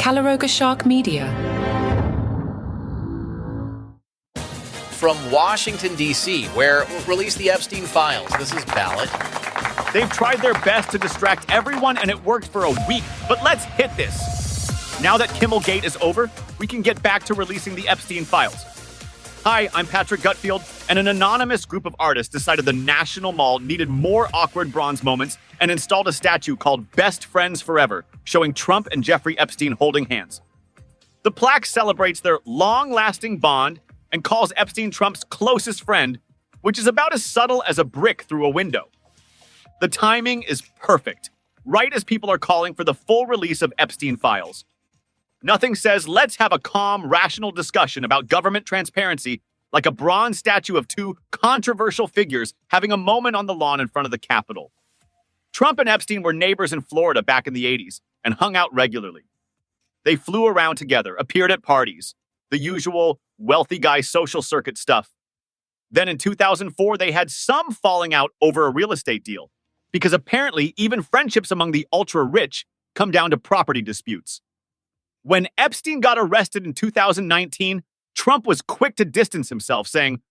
Shark Media. From Washington, D.C., where we'll release the Epstein files, this is Ballot. They've tried their best to distract everyone, and it worked for a week. But let's hit this. Now that Kimmelgate is over, we can get back to releasing the Epstein files. Hi, I'm Patrick Gutfield, and an anonymous group of artists decided the National Mall needed more awkward bronze moments and installed a statue called Best Friends Forever, showing Trump and Jeffrey Epstein holding hands. The plaque celebrates their long-lasting bond and calls Epstein Trump's closest friend, which is about as subtle as a brick through a window. The timing is perfect, right as people are calling for the full release of Epstein files. Nothing says let's have a calm, rational discussion about government transparency like a bronze statue of two controversial figures having a moment on the lawn in front of the Capitol. Trump and Epstein were neighbors in Florida back in the 80s and hung out regularly. They flew around together, appeared at parties, the usual wealthy guy social circuit stuff. Then in 2004, they had some falling out over a real estate deal, because apparently even friendships among the ultra-rich come down to property disputes. When Epstein got arrested in 2019, Trump was quick to distance himself, saying,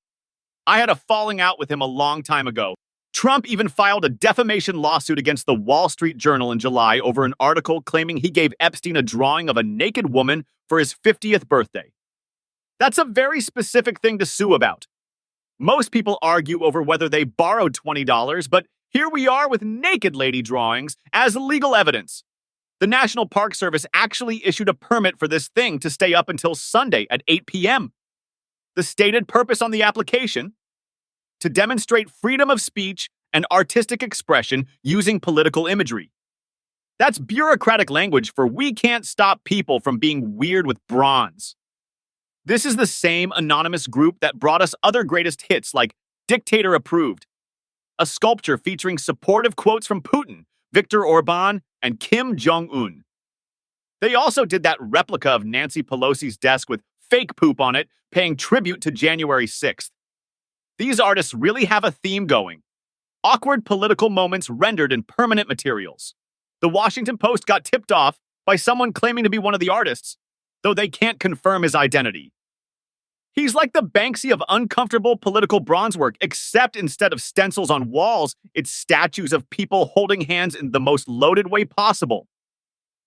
"I had a falling out with him a long time ago." Trump even filed a defamation lawsuit against the Wall Street Journal in July over an article claiming he gave Epstein a drawing of a naked woman for his 50th birthday. That's a very specific thing to sue about. Most people argue over whether they borrowed $20, but here we are with naked lady drawings as legal evidence. The National Park Service actually issued a permit for this thing to stay up until Sunday at 8 p.m. The stated purpose on the application? To demonstrate freedom of speech and artistic expression using political imagery. That's bureaucratic language for we can't stop people from being weird with bronze. This is the same anonymous group that brought us other greatest hits like Dictator Approved, a sculpture featuring supportive quotes from Putin, Viktor Orban, and Kim Jong-un. They also did that replica of Nancy Pelosi's desk with fake poop on it, paying tribute to January 6th. These artists really have a theme going. Awkward political moments rendered in permanent materials. The Washington Post got tipped off by someone claiming to be one of the artists, though they can't confirm his identity. He's like the Banksy of uncomfortable political bronze work, except instead of stencils on walls, it's statues of people holding hands in the most loaded way possible.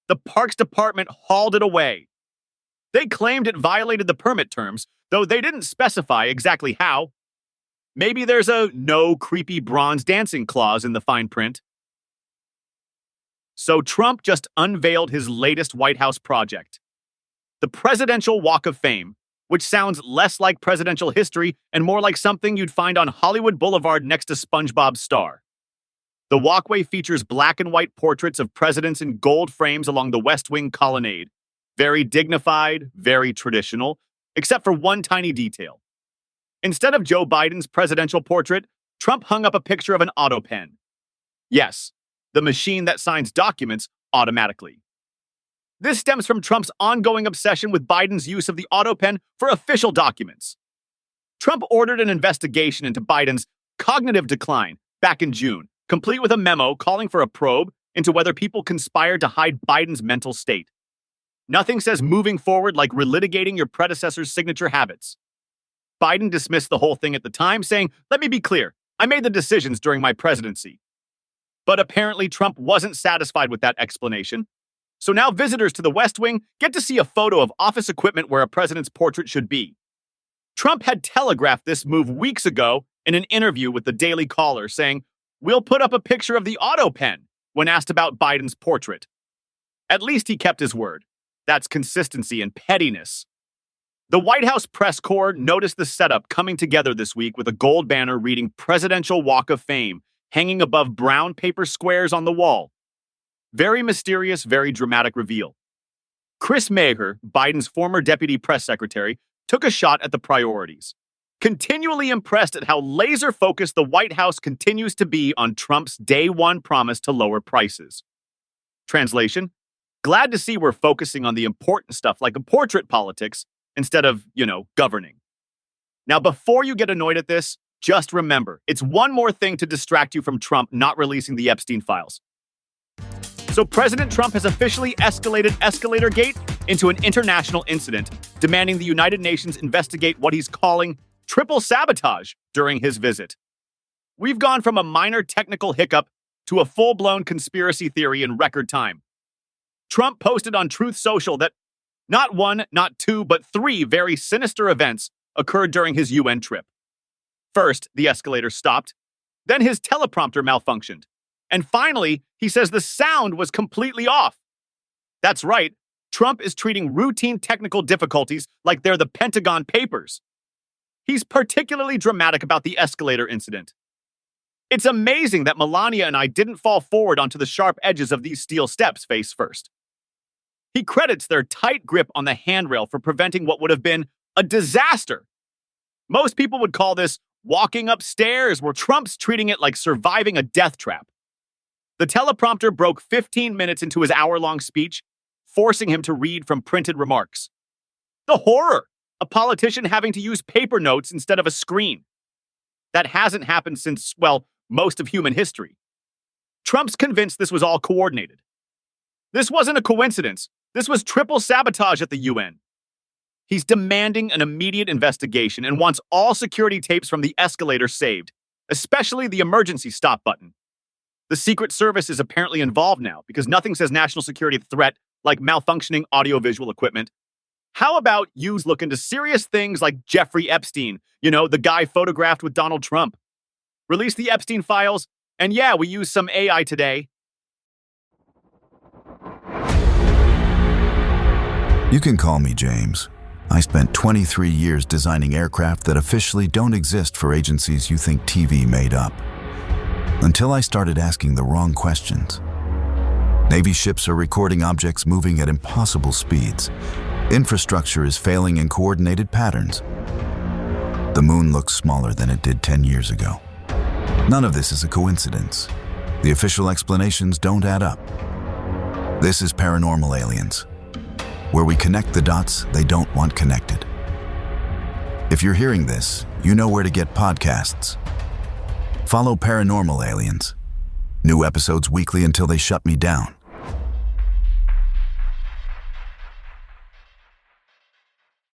The Parks Department hauled it away. They claimed it violated the permit terms, though they didn't specify exactly how. Maybe there's a no creepy bronze dancing clause in the fine print. So Trump just unveiled his latest White House project, the Presidential Walk of Fame, which sounds less like presidential history and more like something you'd find on Hollywood Boulevard next to SpongeBob's star. The walkway features black and white portraits of presidents in gold frames along the West Wing colonnade. Very dignified, very traditional, except for one tiny detail. Instead of Joe Biden's presidential portrait, Trump hung up a picture of an Autopen. Yes, the machine that signs documents automatically. This stems from Trump's ongoing obsession with Biden's use of the Autopen for official documents. Trump ordered an investigation into Biden's cognitive decline back in June, complete with a memo calling for a probe into whether people conspired to hide Biden's mental state. Nothing says moving forward like relitigating your predecessor's signature habits. Biden dismissed the whole thing at the time, saying, "Let me be clear, I made the decisions during my presidency." But apparently Trump wasn't satisfied with that explanation. So now visitors to the West Wing get to see a photo of office equipment where a president's portrait should be. Trump had telegraphed this move weeks ago in an interview with the Daily Caller, saying, "We'll put up a picture of the Autopen," when asked about Biden's portrait. At least he kept his word. That's consistency and pettiness. The White House press corps noticed the setup coming together this week with a gold banner reading Presidential Walk of Fame hanging above brown paper squares on the wall. Very mysterious, very dramatic reveal. Chris Maher, Biden's former deputy press secretary, took a shot at the priorities, continually impressed at how laser-focused the White House continues to be on Trump's day one promise to lower prices. Translation: glad to see we're focusing on the important stuff like a portrait politics instead of, governing. Now, before you get annoyed at this, just remember, it's one more thing to distract you from Trump not releasing the Epstein files. So President Trump has officially escalated Escalator Gate into an international incident, demanding the United Nations investigate what he's calling triple sabotage during his visit. We've gone from a minor technical hiccup to a full-blown conspiracy theory in record time. Trump posted on Truth Social that not one, not two, but three very sinister events occurred during his UN trip. First, the escalator stopped. Then his teleprompter malfunctioned. And finally, he says the sound was completely off. That's right. Trump is treating routine technical difficulties like they're the Pentagon Papers. He's particularly dramatic about the escalator incident. It's amazing that Melania and I didn't fall forward onto the sharp edges of these steel steps face first. He credits their tight grip on the handrail for preventing what would have been a disaster. Most people would call this walking upstairs, where Trump's treating it like surviving a death trap. The teleprompter broke 15 minutes into his hour-long speech, forcing him to read from printed remarks. The horror! A politician having to use paper notes instead of a screen. That hasn't happened since, well, most of human history. Trump's convinced this was all coordinated. This wasn't a coincidence. This was triple sabotage at the UN. He's demanding an immediate investigation and wants all security tapes from the escalator saved, especially the emergency stop button. The Secret Service is apparently involved now because nothing says national security threat like malfunctioning audiovisual equipment. How about you look into serious things like Jeffrey Epstein, the guy photographed with Donald Trump? Release the Epstein files, and yeah, we use some AI today. You can call me James. I spent 23 years designing aircraft that officially don't exist for agencies you think TV made up. Until I started asking the wrong questions. Navy ships are recording objects moving at impossible speeds. Infrastructure is failing in coordinated patterns. The moon looks smaller than it did 10 years ago. None of this is a coincidence. The official explanations don't add up. This is Paranormal Aliens, where we connect the dots they don't want connected. If you're hearing this, you know where to get podcasts. Follow Paranormal Aliens. New episodes weekly until they shut me down.